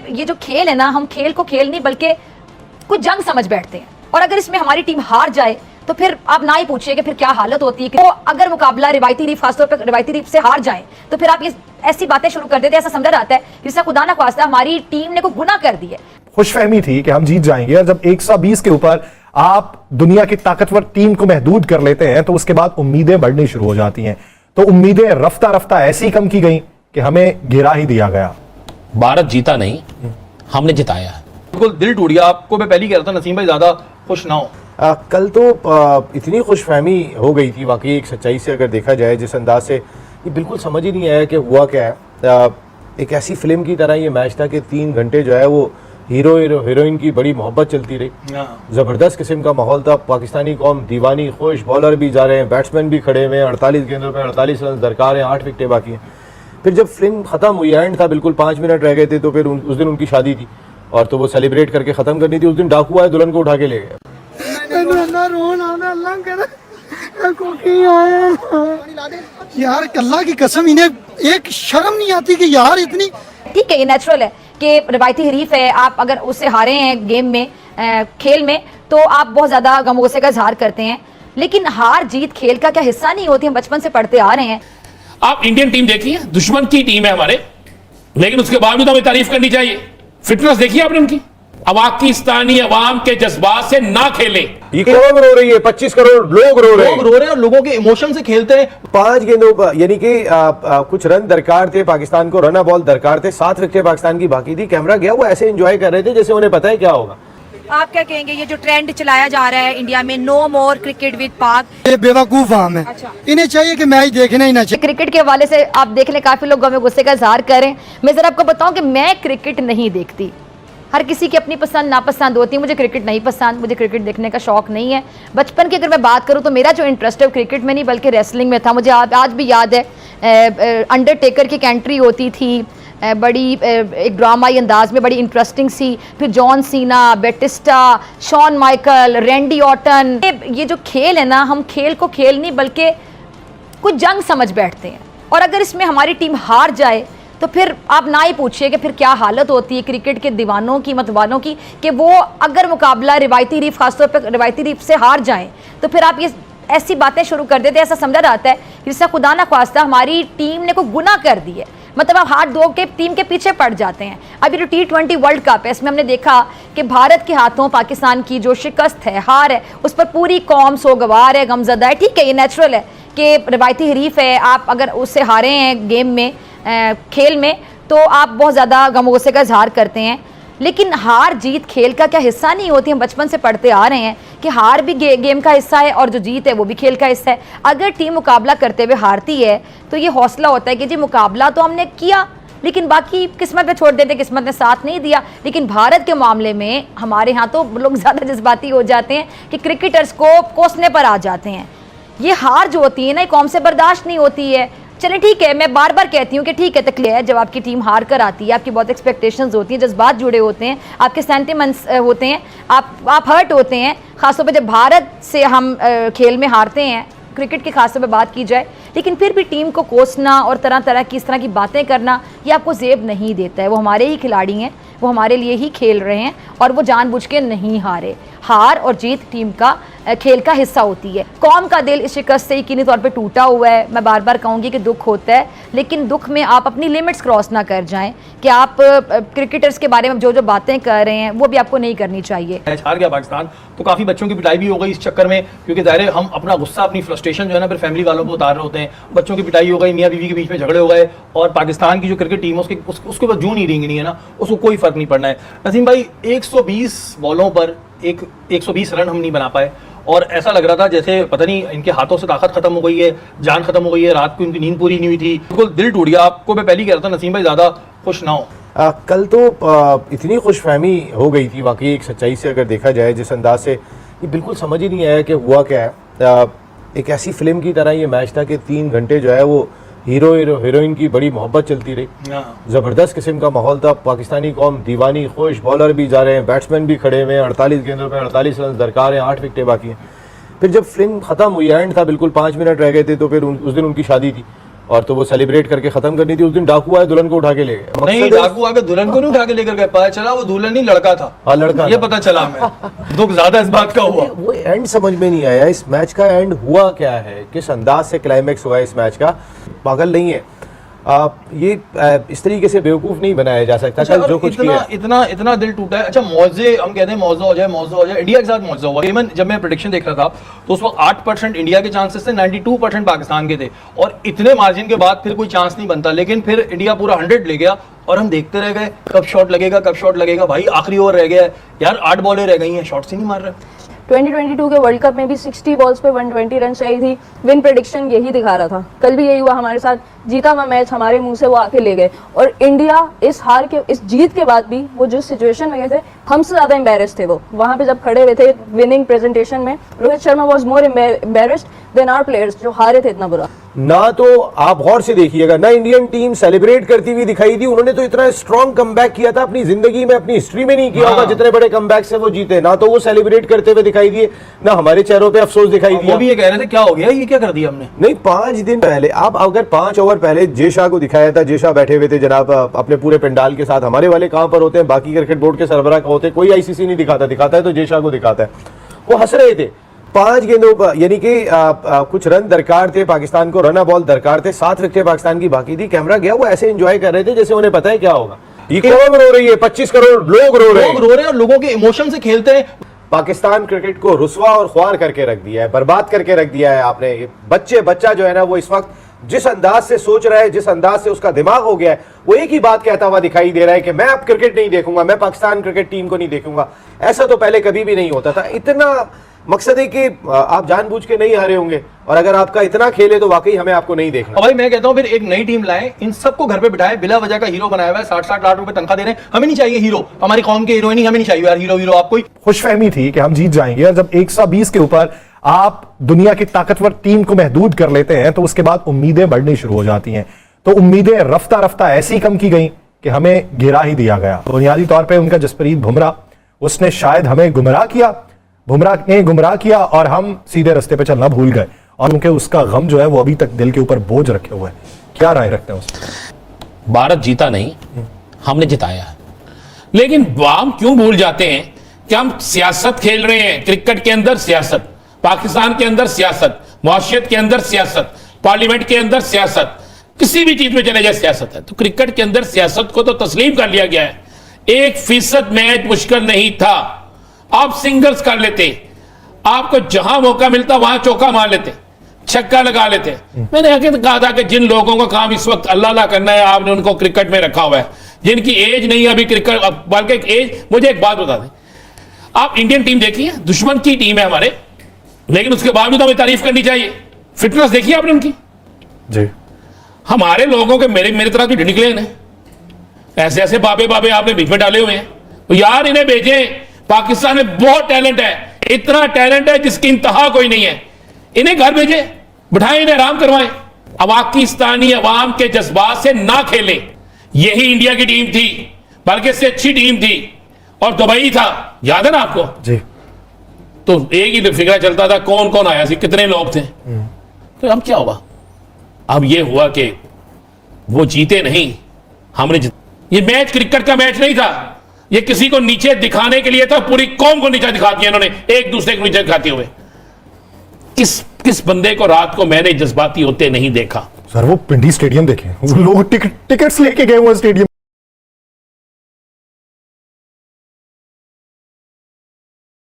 ये जो खेल है ना, हम खेल को खेल नहीं बल्कि कुछ जंग समझ बैठते हैं। और अगर इसमें हमारी टीम हार जाए तो फिर आप ना ही पूछिए कि फिर क्या हालत होती है कि वो अगर मुकाबला रिवायती रीफ, खासतौर पर रिवायती रीफ से हार जाए तो फिर आप ये ऐसी बातें शुरू कर देते हैं, ऐसा समझा जाता है जिससे खुदा ना ख्वास्ता हमारी टीम ने कोई गुनाह कर दी है। खुशफहमी थी कि हम जीत जाएंगे, और जब 120 के ऊपर आप दुनिया की ताकतवर टीम को महदूद कर लेते हैं तो उसके बाद उम्मीदें बढ़नी शुरू हो जाती हैं। तो उम्मीदें रफ्ता रफ्ता ऐसी कम की गई कि हमें गिरा ही दिया गया। भारत जीता नहीं, हमने जिताया। बिल्कुल दिल टूट गया। आपको मैं पहले ही कह रहा था नसीम भाई ज्यादा खुश ना हो। कल तो इतनी खुशफहमी हो गई थी वाकई, एक सच्चाई से अगर देखा जाए जिस अंदाज से, ये बिल्कुल समझ ही नहीं आया कि हुआ क्या है। एक ऐसी फिल्म की तरह ये मैच था कि 3 घंटे जो है वो हीरो हीरोइन की बड़ी मोहब्बत चलती रही। ज़बरदस्त किस्म का माहौल था। पाकिस्तानी कौम दीवानी खुश, बॉलर भी जा रहे हैं, बैट्समैन भी खड़े हुए हैं, 48 गेंदों पर 48 रन दरकार हैं, 8 विकेटें बाकी हैं। फिर जब फिल्म ख़त्म हुई, एंड था, बिल्कुल 5 मिनट रह गए थे, तो फिर उस दिन उनकी शादी थी और तो वो सेलिब्रेट करके ख़त्म करनी थी। उस दिन डाकू आए, दुल्हन को उठा के ले गए। यार अल्लाह की कसम, इन्हें एक शर्म नहीं आती कि यार इतनी। ठीक है, ये नेचुरल है कि रिवायती हरीफ है, आप अगर उससे हारे हैं गेम में, खेल में, तो आप बहुत ज्यादा गमगोसे का इजहार करते हैं। लेकिन हार जीत खेल का क्या हिस्सा नहीं होती? हम बचपन से पढ़ते आ रहे हैं। आप इंडियन टीम देखिए, दुश्मन की टीम है हमारे, लेकिन उसके बावजूद हमें तारीफ करनी चाहिए। फिटनेस देखिए आपने उनकी। पाकिस्तानी अवाम के जज्बात से ना खेलें। ये कौन रो रही है? 25 करोड़ लोग रो रहे हैं और लोगों के इमोशन से खेलते हैं। 5 गेंदों पर, यानी कि कुछ रन दरकार थे पाकिस्तान को, रन बॉल दरकार थे, 7 विकेटें पाकिस्तान की बाकी थी। कैमरा गया, वो ऐसे एंजॉय कर रहे थे जैसे उन्हें पता है क्या होगा। आप क्या कहेंगे, ये जो ट्रेंड चलाया जा रहा है इंडिया में, नो मोर क्रिकेट विद पाक, ये बेवकूफ आम है। इन्हें चाहिए कि मैच देखना ही ना चाहिए। क्रिकेट के हवाले से आप देख लें, काफी लोग हमें गुस्से का इजहार करें। मैं जरा आपको बताऊं कि मैं क्रिकेट नहीं देखती। हर किसी की अपनी पसंद नापसंद होती है। मुझे क्रिकेट नहीं पसंद, मुझे क्रिकेट देखने का शौक नहीं है। बचपन की अगर मैं बात करूं तो मेरा जो इंटरेस्ट है वो क्रिकेट में नहीं बल्कि रेसलिंग में था। मुझे आज भी याद है, अंडरटेकर की एंट्री होती थी बड़ी एक ड्रामाई अंदाज में, बड़ी इंटरेस्टिंग सी। फिर John Cena, Batista, Shawn Michael, Randy Orton. ये जो खेल है ना, हम खेल को खेल नहीं बल्कि कुछ जंग समझ बैठते हैं। और अगर इसमें हमारी टीम हार जाए तो फिर आप ना ही पूछिए कि फिर क्या हालत होती है क्रिकेट के दीवानों की, मतवालों की, कि वो अगर मुकाबला रिवायती रीफ, खासतौर पर रिवायती रीफ से हार जाएं तो फिर आप ये ऐसी बातें शुरू कर देते हैं, ऐसा समझा जाता है जिससे खुदा ना ख्वास्ता हमारी टीम ने कोई गुनाह कर दी है। मतलब आप हार दो के टीम के पीछे पड़ जाते हैं। अभी जो T20 वर्ल्ड कप है, इसमें हमने देखा कि भारत के हाथों पाकिस्तान की जो शिकस्त है, हार है, उस पर पूरी कौम सोगवार है, गमजदा है। ठीक है, ये नेचुरल है कि रिवायती हरीफ है, आप अगर उससे हारे हैं गेम में, खेल में, तो आप बहुत ज़्यादा गमगोसे का इजहार करते हैं। लेकिन हार जीत खेल का क्या हिस्सा नहीं होती? हम बचपन से पढ़ते आ रहे हैं कि हार भी गेम का हिस्सा है और जो जीत है वो भी खेल का हिस्सा है। अगर टीम मुकाबला करते हुए हारती है तो ये हौसला होता है कि जी मुकाबला तो हमने किया, लेकिन बाकी किस्मत पे छोड़ देते, किस्मत ने साथ नहीं दिया। लेकिन भारत के मामले में हमारे यहाँ तो लोग ज़्यादा जज्बाती हो जाते हैं कि क्रिकेटर्स को कोसने पर आ जाते हैं। ये हार जो होती है ना, कौम से बर्दाश्त नहीं होती है। चलें ठीक है, मैं बार बार कहती हूँ कि ठीक है, तकलीफ है जब आपकी टीम हार कर आती है, आपकी बहुत एक्सपेक्टेशंस होती हैं, जज्बात जुड़े होते हैं, आपके सेंटिमेंट्स होते हैं, आप हर्ट होते हैं। ख़ासतौर पर जब भारत से हम खेल में हारते हैं, क्रिकेट की खासतौर पर बात की जाए। लेकिन फिर भी टीम को कोसना और तरह तरह की इस तरह की बातें करना, ये आपको ज़ेब नहीं देता है। वो हमारे ही खिलाड़ी हैं, वो हमारे लिए ही खेल रहे हैं और वो जानबूझ के नहीं हारे। हार और जीत टीम का खेल का हिस्सा होती है। कौम का दिल इस शिकस्त से यकीनी तौर पे टूटा हुआ है। मैं बार बार कहूँगी कि दुख होता है, लेकिन दुख में आप अपनी लिमिट्स क्रॉस ना कर जाएं कि आप क्रिकेटर्स के बारे में जो जो बातें कर रहे हैं वो भी आपको नहीं करनी चाहिए। मैच हार गया पाकिस्तान, तो काफ़ी बच्चों की पिटाई भी हो गई इस चक्कर में, क्योंकि ज़ाहिर है हम अपना गुस्सा, अपनी फ्रस्ट्रेशन जो है ना फिर फैमिली वालों को उतार रहे होते हैं। बच्चों की पिटाई हो गई, मियाँ बीवी के बीच में झगड़े हो गए, और पाकिस्तान की जो क्रिकेट टीम है उसके ऊपर जूं नहीं रेंगनी है ना, उसको कोई फ़र्क नहीं पड़ना है। नसीम भाई, 120 बॉलों पर 120 रन हम नहीं बना पाए, और ऐसा लग रहा था जैसे पता नहीं इनके हाथों से ताकत खत्म हो गई है, जान खत्म हो गई है, रात को इनकी नींद पूरी नहीं हुई थी। बिल्कुल दिल टूट गया। आपको मैं पहले ही कह रहा था नसीम भाई ज्यादा खुश ना हो। कल तो इतनी खुशफहमी हो गई थी वाकई, एक सच्चाई से अगर देखा जाए जिस अंदाज से, ये बिल्कुल समझ ही नहीं आया कि हुआ क्या है। एक ऐसी फिल्म की तरह ये मैच था कि 3 घंटे जो है वो हीरो हीरोइन की बड़ी मोहब्बत चलती रही। ज़बरदस्त किस्म का माहौल था। पाकिस्तानी कौम दीवानी खुश, बॉलर भी जा रहे हैं, बैट्समैन भी खड़े हुए हैं, 48 गेंदों पर 48 रन दरकार हैं, 8 विकेटें बाकी हैं। फिर जब फिल्म ख़त्म हुई, एंड था, बिल्कुल 5 मिनट रह गए थे, तो फिर उस दिन उनकी शादी थी और तो वो सेलिब्रेट करके खत्म करनी थी। उस दिन डाकू आए, दुल्हन को उठा के ले गए। नहीं, मकसद है- डाकू आके दुल्हन को नहीं उठा के लेकर गए, पता चला वो दुल्हन नहीं लड़का था। हाँ, लड़का ये था। पता चला हमें। दुख ज्यादा इस बात का हुआ। वो एंड समझ में नहीं आया, इस मैच का एंड हुआ क्या है, किस अंदाज से क्लाइमेक्स हुआ है इस मैच का, पागल नहीं है। ये इस तरीके से बेवकूफ नहीं बनाया जा सकता। अच्छा, कल जो और कुछ इतना किया, इतना इतना दिल टूटा है। अच्छा, मौजे हम कहते हैं मौजा हो जाए, मौजा हो जाए, इंडिया के साथ मौजा हुआ। इवन जब मैं प्रेडिक्शन देख रहा था तो उस वक्त 8% इंडिया के चांसेस थे, 92% पाकिस्तान के थे, और इतने मार्जिन के बाद फिर कोई चांस नहीं बनता। लेकिन फिर इंडिया पूरा 100 ले गया और हम देखते रह गए कब शॉट लगेगा, कब शॉट लगेगा। भाई आखिरी ओवर रह गया है यार, 8 बॉलें रह गई हैं, शॉट्स ही नहीं मार रहे। 2022 के वर्ल्ड कप में भी 60 बॉल्स पे 120 रन चाहिए थी। विन प्रेडिक्शन यही दिखा रहा था, कल भी यही हुआ हमारे साथ। जीता हुआ मैच हमारे मुंह से वो आके ले गए, और इंडिया इस जीत के बाद भी वो जो सिचुएशन में गए थे, हमसे ज्यादा एम्बेरस थे वो। वहां पे जब खड़े हुए थे विनिंग प्रेजेंटेशन में, Rohit Sharma was more embarrassed than our players, जो हारे थे इतना बुरा। ना तो आप गौर से देखिएगा, ना इंडियन टीम सेलिब्रेट करती हुई दिखाई दी। उन्होंने तो इतना स्ट्रॉन्ग कमबैक किया था, अपनी जिंदगी में, अपनी हिस्ट्री में नहीं किया होगा जितने बड़े कमबैक से वो जीते। ना तो वो सेलिब्रेट करते हुए दिखाई दिए, ना हमारे चेहरों पे अफसोस दिखाई दिया। वो भी ये कह रहे थे क्या हो गया, ये क्या कर दिया हमने। नहीं, 5 दिन पहले, आप अगर 5 ओवर पहले जे शाह को दिखाया था, जे शाह बैठे हुए थे जनाब अपने पूरे पंडाल के साथ। हमारे वाले कहां पर होते हैं, बाकी क्रिकेट बोर्ड के सरबराह होते हैं, कोई आईसीसी नहीं दिखाता, दिखाता है तो जे शाह को दिखाता है। वो हंस रहे थे। 5 गेंदों पर, यानी कि कुछ रन दरकार थे पाकिस्तान को, रन बॉल दरकार थे, 7 विकेटें पाकिस्तान की बाकी थी। कैमरा गया, वो ऐसे एंजॉय कर रहे थे जैसे उन्हें पता है क्या होगा। ये कौन रो रही है, 25 करोड़ लोग रो रहे हैं। लोग रो रहे हैं और लोगों के इमोशन से खेलते हैं। पाकिस्तान क्रिकेट को रुसवा और ख्वार करके रख दिया है, बर्बाद करके रख दिया है आपने। ये बच्चा जो है ना, वो इस वक्त जिस अंदाज से सोच रहा है, जिस अंदाज से उसका दिमाग हो गया है, वो एक ही बात कहता हुआ दिखाई दे रहा है कि मैं अब क्रिकेट नहीं देखूंगा, मैं पाकिस्तान क्रिकेट टीम को नहीं देखूंगा। ऐसा तो पहले कभी भी नहीं होता था। इतना मकसद है कि आप जानबूझ के नहीं हारे होंगे, और अगर आपका इतना खेल है तो वाकई हमें आपको नहीं देखना। और भाई मैं कहता हूं फिर एक नई टीम लाएं, इन सबको घर पे बिठाएं, बिला वजह का हीरो बनाया हुआ है, 60-60 लाख रुपए तनख्वाह दे रहे हैं। हमें नहीं चाहिए हीरो, हमारी कौम के हीरो नहीं, हमें नहीं चाहिए यार हीरो। आप कोई खुशफहमी थी कि हम जीत जाएंगे, और जब 120 के ऊपर आप दुनिया की ताकतवर टीम को महदूद कर लेते हैं तो उसके बाद उम्मीदें बढ़नी शुरू हो जाती हैं। तो उम्मीदें रफ्ता रफ्ता ऐसी कम की गई कि हमें गिरा ही दिया गया। बुनियादी तौर पर उनका जसप्रीत बुमराह, उसने शायद हमें गुमराह किया, बुमराह ने गुमराह किया, और हम सीधे रास्ते पे चलना भूल गए, और उनके उसका गम जो है वो अभी तक दिल के ऊपर बोझ रखे हुए है। क्या राय रखते हैं उसमें? भारत जीता नहीं, हमने जिताया। लेकिन हम क्यों भूल जाते हैं कि हम सियासत खेल रहे हैं। क्रिकेट के अंदर सियासत, पाकिस्तान के अंदर सियासत, मुआशरत के अंदर सियासत, पार्लियामेंट के अंदर सियासत, किसी भी चीज में चले जाए सियासत है। तो क्रिकेट के अंदर सियासत को तो तस्लीम कर लिया गया है। 1% मैच मुश्किल नहीं था, आप सिंगल्स कर लेते, आपको जहां मौका मिलता वहां चौका मार लेते, छक्का लगा लेते। मैंने आगे कहा था कि जिन लोगों का काम इस वक्त अल्लाह अल्लाह करना है, आपने उनको क्रिकेट में रखा हुआ है, जिनकी एज नहीं है अभी क्रिकेट, बल्कि एज। मुझे एक बात बता दें, आप इंडियन टीम देखिए, दुश्मन की टीम है हमारे, लेकिन उसके बावजूद हमें तारीफ करनी चाहिए। फिटनेस देखिए आपने उनकी जी। हमारे लोगों के मेरे तरह की निकले हैं, ऐसे ऐसे बाबे आपने बीच में डाले हुए हैं। तो यार इन्हें भेजें, पाकिस्तान में बहुत टैलेंट है, इतना टैलेंट है जिसकी इंतहा कोई नहीं है। इन्हें घर भेजें, बिठाएं, इन्हें आराम करवाएं। पाकिस्तानी अवाम के जज्बात से ना खेलें। यही इंडिया की टीम थी, बल्कि इससे अच्छी टीम थी, और दुबई था, याद है ना आपको जी। तो एक ही फिक्र चलता था कौन कौन आया सी, कितने लोग थे। तो अब क्या हुआ? अब ये हुआ कि वो जीते नहीं, हमने ये मैच क्रिकेट का मैच नहीं था, ये किसी को नीचे दिखाने के लिए था। पूरी कौम को नीचे दिखा दिया इन्होंने, एक दूसरे को नीचे दिखाते हुए। किस बंदे को रात को मैंने जज्बाती होते नहीं देखा। सर वो पिंडी स्टेडियम देखें, वो लोग टिकट्स लेके गए हुए स्टेडियम।